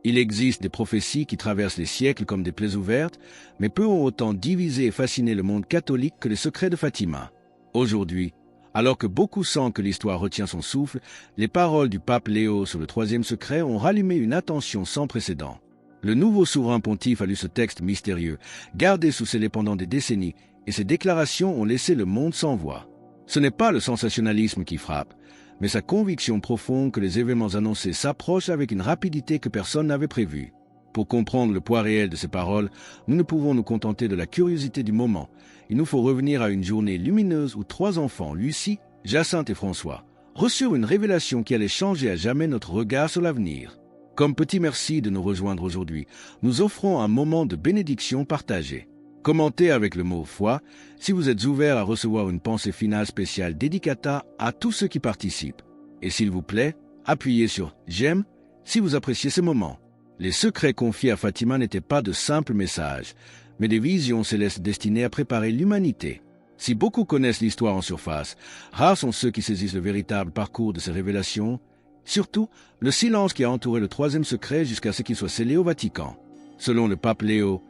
Il existe des prophéties qui traversent les siècles comme des plaies ouvertes, mais peu ont autant divisé et fasciné le monde catholique que les secrets de Fatima. Aujourd'hui, alors que beaucoup sentent que l'histoire retient son souffle, les paroles du pape Léo sur le troisième secret ont rallumé une attention sans précédent. Le nouveau souverain pontife a lu ce texte mystérieux, gardé sous scellé pendant des décennies, et ses déclarations ont laissé le monde sans voix. Ce n'est pas le sensationnalisme qui frappe, mais sa conviction profonde que les événements annoncés s'approchent avec une rapidité que personne n'avait prévue. Pour comprendre le poids réel de ces paroles, nous ne pouvons nous contenter de la curiosité du moment. Il nous faut revenir à une journée lumineuse où 3 enfants, Lucie, Jacinthe et François, reçurent une révélation qui allait changer à jamais notre regard sur l'avenir. Comme petit merci de nous rejoindre aujourd'hui, nous offrons un moment de bénédiction partagée. Commentez avec le mot « foi » si vous êtes ouvert à recevoir une pensée finale spéciale dédicata à tous ceux qui participent. Et s'il vous plaît, appuyez sur « j'aime » si vous appréciez ce moment. Les secrets confiés à Fatima n'étaient pas de simples messages, mais des visions célestes destinées à préparer l'humanité. Si beaucoup connaissent l'histoire en surface, rares sont ceux qui saisissent le véritable parcours de ces révélations, surtout le silence qui a entouré le troisième secret jusqu'à ce qu'il soit scellé au Vatican. Selon le pape Léo,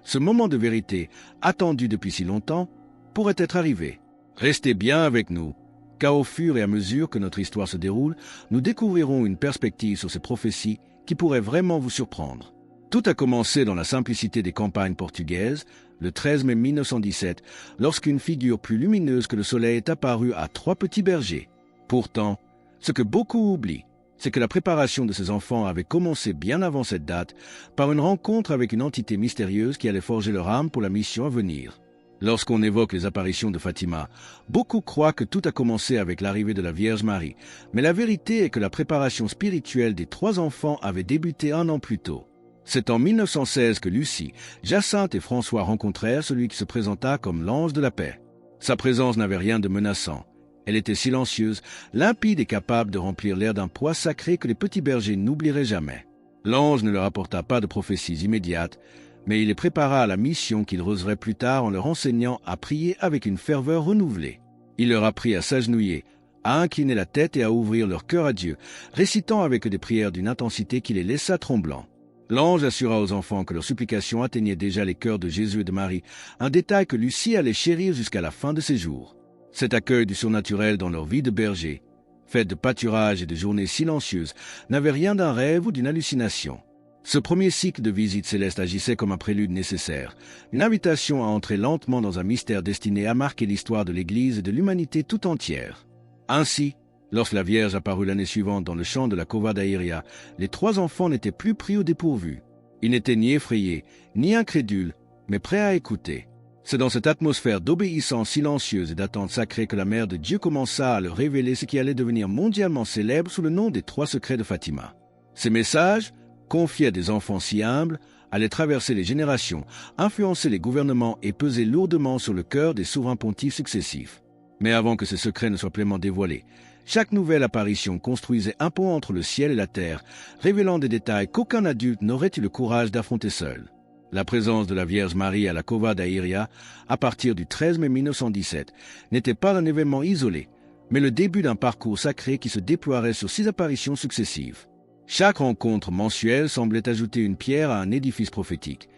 ce moment de vérité, attendu depuis si longtemps, pourrait être arrivé. Restez bien avec nous, car au fur et à mesure que notre histoire se déroule, nous découvrirons une perspective sur ces prophéties qui pourrait vraiment vous surprendre. Tout a commencé dans la simplicité des campagnes portugaises, le 13 mai 1917, lorsqu'une figure plus lumineuse que le soleil est apparue à 3 petits bergers. Pourtant, ce que beaucoup oublient, c'est que la préparation de ces enfants avait commencé bien avant cette date par une rencontre avec une entité mystérieuse qui allait forger leur âme pour la mission à venir. Lorsqu'on évoque les apparitions de Fatima, beaucoup croient que tout a commencé avec l'arrivée de la Vierge Marie, mais la vérité est que la préparation spirituelle des 3 enfants avait débuté 1 an plus tôt. C'est en 1916 que Lucie, Jacinthe et François rencontrèrent celui qui se présenta comme l'ange de la paix. Sa présence n'avait rien de menaçant. Elle était silencieuse, limpide et capable de remplir l'air d'un poids sacré que les petits bergers n'oublieraient jamais. L'ange ne leur apporta pas de prophéties immédiates, mais il les prépara à la mission qu'ils recevraient plus tard en leur enseignant à prier avec une ferveur renouvelée. Il leur apprit à s'agenouiller, à incliner la tête et à ouvrir leur cœur à Dieu, récitant avec eux des prières d'une intensité qui les laissa tremblants. L'ange assura aux enfants que leurs supplications atteignaient déjà les cœurs de Jésus et de Marie, un détail que Lucie allait chérir jusqu'à la fin de ses jours. Cet accueil du surnaturel dans leur vie de berger, faite de pâturage et de journées silencieuses, n'avait rien d'un rêve ou d'une hallucination. Ce premier cycle de visite céleste agissait comme un prélude nécessaire, une invitation à entrer lentement dans un mystère destiné à marquer l'histoire de l'Église et de l'humanité tout entière. Ainsi, lorsque la Vierge apparut l'année suivante dans le champ de la Cova d'Airia, les 3 enfants n'étaient plus pris au dépourvu. Ils n'étaient ni effrayés, ni incrédules, mais prêts à écouter. C'est dans cette atmosphère d'obéissance silencieuse et d'attente sacrée que la Mère de Dieu commença à leur révéler ce qui allait devenir mondialement célèbre sous le nom des 3 secrets de Fatima. Ces messages, confiés à des enfants si humbles, allaient traverser les générations, influencer les gouvernements et peser lourdement sur le cœur des souverains pontifes successifs. Mais avant que ces secrets ne soient pleinement dévoilés, chaque nouvelle apparition construisait un pont entre le ciel et la terre, révélant des détails qu'aucun adulte n'aurait eu le courage d'affronter seul. La présence de la Vierge Marie à la Cova d'Airia, à partir du 13 mai 1917, n'était pas un événement isolé, mais le début d'un parcours sacré qui se déploierait sur 6 apparitions successives. Chaque rencontre mensuelle semblait ajouter une pierre à un édifice prophétique,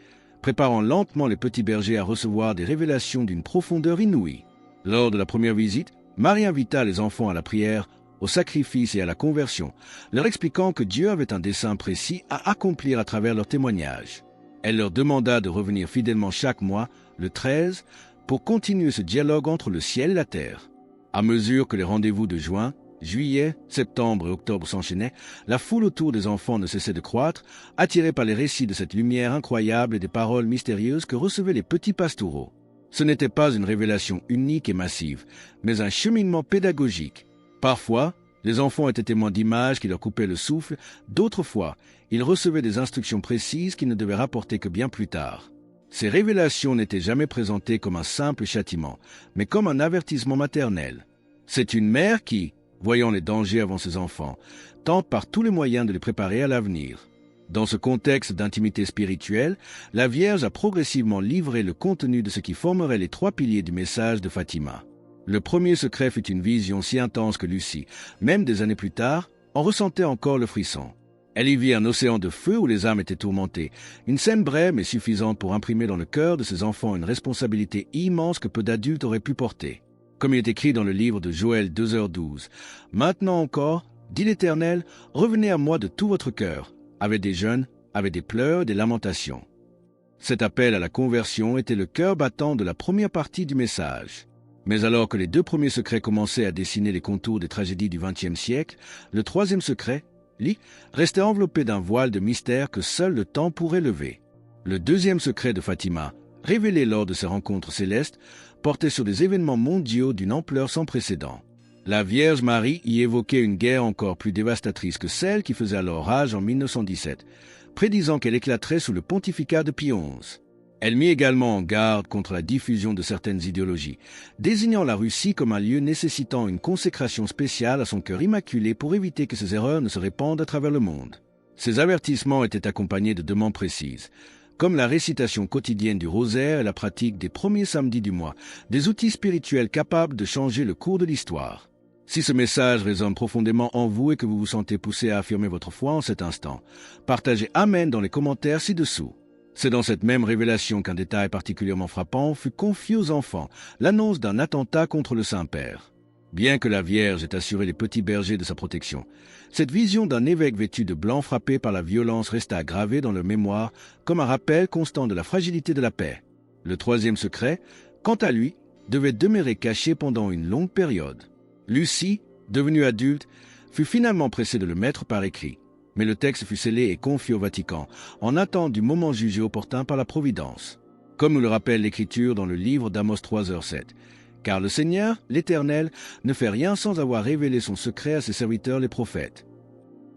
préparant lentement les petits bergers à recevoir des révélations d'une profondeur inouïe. Lors de la première visite, Marie invita les enfants à la prière, au sacrifice et à la conversion, leur expliquant que Dieu avait un dessein précis à accomplir à travers leur témoignage. Elle leur demanda de revenir fidèlement chaque mois, le 13, pour continuer ce dialogue entre le ciel et la terre. À mesure que les rendez-vous de juin, juillet, septembre et octobre s'enchaînaient, la foule autour des enfants ne cessait de croître, attirée par les récits de cette lumière incroyable et des paroles mystérieuses que recevaient les petits pastoureaux. Ce n'était pas une révélation unique et massive, mais un cheminement pédagogique. Parfois, les enfants étaient témoins d'images qui leur coupaient le souffle, d'autres fois, ils recevaient des instructions précises qu'ils ne devaient rapporter que bien plus tard. Ces révélations n'étaient jamais présentées comme un simple châtiment, mais comme un avertissement maternel. C'est une mère qui, voyant les dangers avant ses enfants, tente par tous les moyens de les préparer à l'avenir. Dans ce contexte d'intimité spirituelle, la Vierge a progressivement livré le contenu de ce qui formerait les 3 piliers du message de Fatima. Le premier secret fut une vision si intense que Lucie, même des années plus tard, en ressentait encore le frisson. Elle y vit un océan de feu où les âmes étaient tourmentées, une scène brève mais suffisante pour imprimer dans le cœur de ses enfants une responsabilité immense que peu d'adultes auraient pu porter. Comme il est écrit dans le livre de Joël 2h12, « Maintenant encore, dit l'Éternel, revenez à moi de tout votre cœur, avec des jeûnes, avec des pleurs, des lamentations. » Cet appel à la conversion était le cœur battant de la première partie du message. Mais alors que les deux premiers secrets commençaient à dessiner les contours des tragédies du XXe siècle, le troisième secret, lui, restait enveloppé d'un voile de mystère que seul le temps pourrait lever. Le deuxième secret de Fatima, révélé lors de ces rencontres célestes, portait sur des événements mondiaux d'une ampleur sans précédent. La Vierge Marie y évoquait une guerre encore plus dévastatrice que celle qui faisait alors rage en 1917, prédisant qu'elle éclaterait sous le pontificat de Pie XI. Elle mit également en garde contre la diffusion de certaines idéologies, désignant la Russie comme un lieu nécessitant une consécration spéciale à son cœur immaculé pour éviter que ces erreurs ne se répandent à travers le monde. Ces avertissements étaient accompagnés de demandes précises, comme la récitation quotidienne du rosaire et la pratique des premiers samedis du mois, des outils spirituels capables de changer le cours de l'histoire. Si ce message résonne profondément en vous et que vous vous sentez poussé à affirmer votre foi en cet instant, partagez Amen dans les commentaires ci-dessous. C'est dans cette même révélation qu'un détail particulièrement frappant fut confié aux enfants, l'annonce d'un attentat contre le Saint-Père. Bien que la Vierge ait assuré les petits bergers de sa protection, cette vision d'un évêque vêtu de blanc frappé par la violence resta gravée dans leur mémoire comme un rappel constant de la fragilité de la paix. Le troisième secret, quant à lui, devait demeurer caché pendant une longue période. Lucie, devenue adulte, fut finalement pressée de le mettre par écrit. Mais le texte fut scellé et confié au Vatican, en attente du moment jugé opportun par la Providence. Comme nous le rappelle l'Écriture dans le livre d'Amos 3h7. Car le Seigneur, l'Éternel, ne fait rien sans avoir révélé son secret à ses serviteurs les prophètes.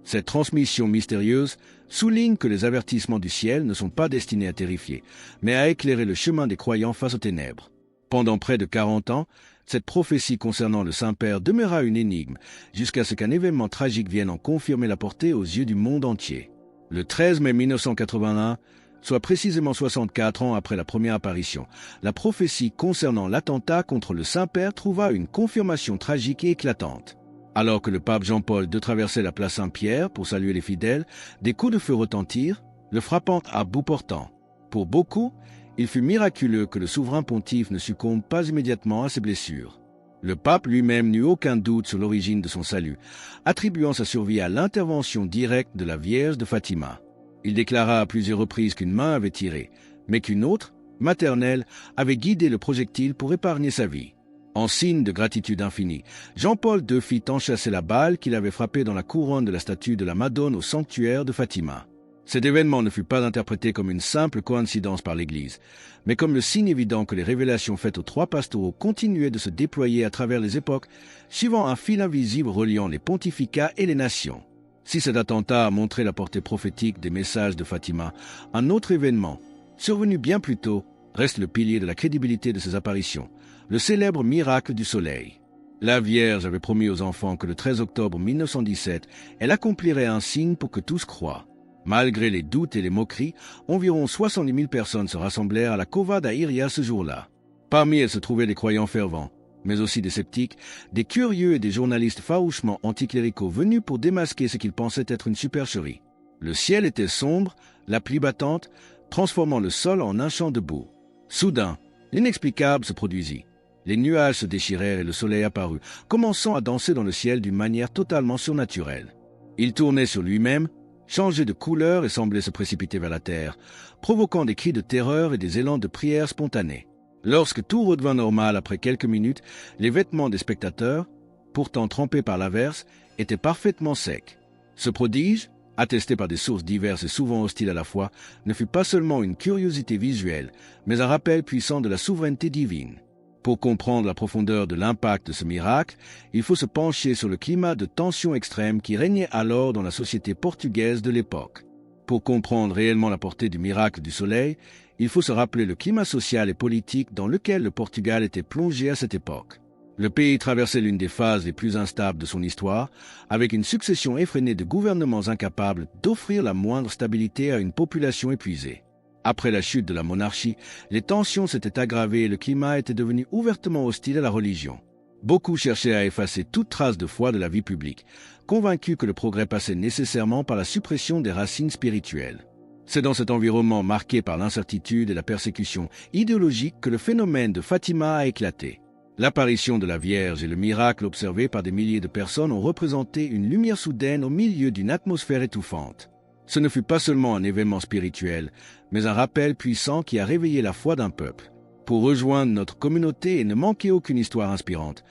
Cette transmission mystérieuse souligne que les avertissements du ciel ne sont pas destinés à terrifier, mais à éclairer le chemin des croyants face aux ténèbres. Pendant près de 40 ans, cette prophétie concernant le Saint-Père demeura une énigme, jusqu'à ce qu'un événement tragique vienne en confirmer la portée aux yeux du monde entier. Le 13 mai 1981, soit précisément 64 ans après la première apparition, la prophétie concernant l'attentat contre le Saint-Père trouva une confirmation tragique et éclatante. Alors que le pape Jean-Paul II traversait la place Saint-Pierre pour saluer les fidèles, des coups de feu retentirent, le frappant à bout portant. Pour beaucoup, il fut miraculeux que le souverain pontife ne succombe pas immédiatement à ses blessures. Le pape lui-même n'eut aucun doute sur l'origine de son salut, attribuant sa survie à l'intervention directe de la Vierge de Fatima. Il déclara à plusieurs reprises qu'une main avait tiré, mais qu'une autre, maternelle, avait guidé le projectile pour épargner sa vie. En signe de gratitude infinie, Jean-Paul II fit enchasser la balle qu'il avait frappée dans la couronne de la statue de la Madone au sanctuaire de Fatima. Cet événement ne fut pas interprété comme une simple coïncidence par l'Église, mais comme le signe évident que les révélations faites aux trois pastoraux continuaient de se déployer à travers les époques, suivant un fil invisible reliant les pontificats et les nations. Si cet attentat a montré la portée prophétique des messages de Fatima, un autre événement, survenu bien plus tôt, reste le pilier de la crédibilité de ces apparitions, le célèbre miracle du soleil. La Vierge avait promis aux enfants que le 13 octobre 1917, elle accomplirait un signe pour que tous croient. Malgré les doutes et les moqueries, environ 70 000 personnes se rassemblèrent à la Cova da Iria ce jour-là. Parmi elles se trouvaient des croyants fervents, mais aussi des sceptiques, des curieux et des journalistes farouchement anticléricaux venus pour démasquer ce qu'ils pensaient être une supercherie. Le ciel était sombre, la pluie battante, transformant le sol en un champ de boue. Soudain, l'inexplicable se produisit. Les nuages se déchirèrent et le soleil apparut, commençant à danser dans le ciel d'une manière totalement surnaturelle. Il tournait sur lui-même, changeait de couleur et semblait se précipiter vers la terre, provoquant des cris de terreur et des élans de prière spontanés. Lorsque tout redevint normal après quelques minutes, les vêtements des spectateurs, pourtant trempés par l'averse, étaient parfaitement secs. Ce prodige, attesté par des sources diverses et souvent hostiles à la fois, ne fut pas seulement une curiosité visuelle, mais un rappel puissant de la souveraineté divine. Pour comprendre la profondeur de l'impact de ce miracle, il faut se pencher sur le climat de tension extrême qui régnait alors dans la société portugaise de l'époque. Pour comprendre réellement la portée du miracle du soleil, il faut se rappeler le climat social et politique dans lequel le Portugal était plongé à cette époque. Le pays traversait l'une des phases les plus instables de son histoire, avec une succession effrénée de gouvernements incapables d'offrir la moindre stabilité à une population épuisée. Après la chute de la monarchie, les tensions s'étaient aggravées et le climat était devenu ouvertement hostile à la religion. Beaucoup cherchaient à effacer toute trace de foi de la vie publique, convaincus que le progrès passait nécessairement par la suppression des racines spirituelles. C'est dans cet environnement marqué par l'incertitude et la persécution idéologique que le phénomène de Fatima a éclaté. L'apparition de la Vierge et le miracle observé par des milliers de personnes ont représenté une lumière soudaine au milieu d'une atmosphère étouffante. Ce ne fut pas seulement un événement spirituel, mais un rappel puissant qui a réveillé la foi d'un peuple. Pour rejoindre notre communauté et ne manquer aucune histoire inspirante,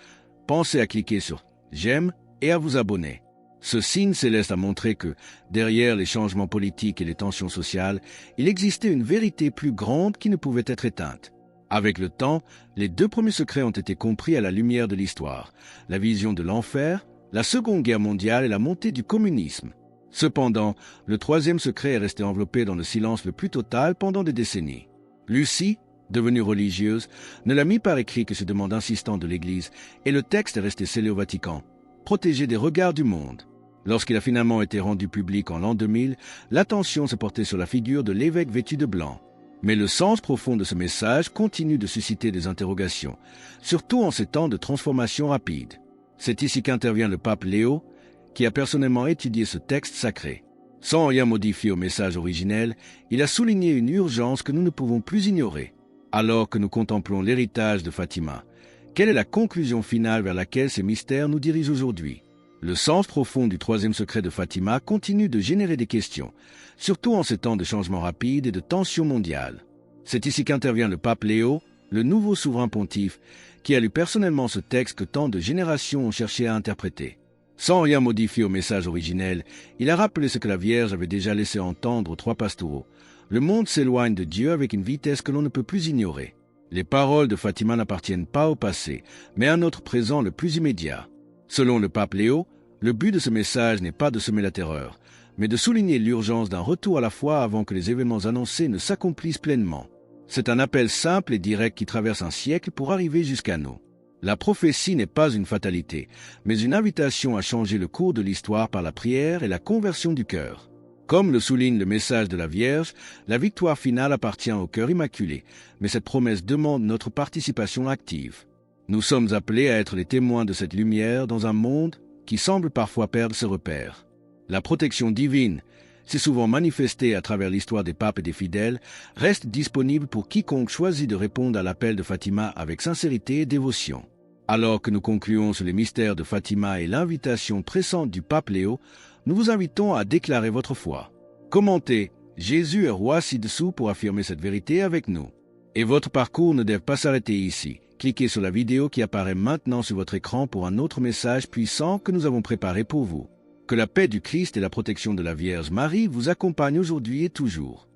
pensez à cliquer sur « J'aime » et à vous abonner. Ce signe céleste a montré que, derrière les changements politiques et les tensions sociales, il existait une vérité plus grande qui ne pouvait être éteinte. Avec le temps, les 2 premiers secrets ont été compris à la lumière de l'histoire, la vision de l'enfer, la Seconde Guerre mondiale et la montée du communisme. Cependant, le 3e secret est resté enveloppé dans le silence le plus total pendant des décennies. Lucie, devenue religieuse, ne l'a mis par écrit que ces demandes insistantes de l'Église, et le texte est resté scellé au Vatican, protégé des regards du monde. Lorsqu'il a finalement été rendu public en l'an 2000, l'attention s'est portée sur la figure de l'évêque vêtu de blanc. Mais le sens profond de ce message continue de susciter des interrogations, surtout en ces temps de transformation rapide. C'est ici qu'intervient le pape Léo, qui a personnellement étudié ce texte sacré. Sans rien modifier au message originel, il a souligné une urgence que nous ne pouvons plus ignorer. Alors que nous contemplons l'héritage de Fatima, quelle est la conclusion finale vers laquelle ces mystères nous dirigent aujourd'hui? Le sens profond du 3e secret de Fatima continue de générer des questions, surtout en ces temps de changements rapides et de tensions mondiales. C'est ici qu'intervient le pape Léo, le nouveau souverain pontife, qui a lu personnellement ce texte que tant de générations ont cherché à interpréter. Sans rien modifier au message originel, il a rappelé ce que la Vierge avait déjà laissé entendre aux 3 pastoraux. Le monde s'éloigne de Dieu avec une vitesse que l'on ne peut plus ignorer. Les paroles de Fatima n'appartiennent pas au passé, mais à notre présent le plus immédiat. Selon le pape Léo, le but de ce message n'est pas de semer la terreur, mais de souligner l'urgence d'un retour à la foi avant que les événements annoncés ne s'accomplissent pleinement. C'est un appel simple et direct qui traverse un siècle pour arriver jusqu'à nous. La prophétie n'est pas une fatalité, mais une invitation à changer le cours de l'histoire par la prière et la conversion du cœur. Comme le souligne le message de la Vierge, la victoire finale appartient au cœur immaculé, mais cette promesse demande notre participation active. Nous sommes appelés à être les témoins de cette lumière dans un monde qui semble parfois perdre ses repères. La protection divine, si souvent manifestée à travers l'histoire des papes et des fidèles, reste disponible pour quiconque choisit de répondre à l'appel de Fatima avec sincérité et dévotion. Alors que nous concluons sur les mystères de Fatima et l'invitation pressante du pape Léo, nous vous invitons à déclarer votre foi. Commentez « Jésus est roi » ci-dessous pour affirmer cette vérité avec nous. Et votre parcours ne doit pas s'arrêter ici. Cliquez sur la vidéo qui apparaît maintenant sur votre écran pour un autre message puissant que nous avons préparé pour vous. Que la paix du Christ et la protection de la Vierge Marie vous accompagnent aujourd'hui et toujours.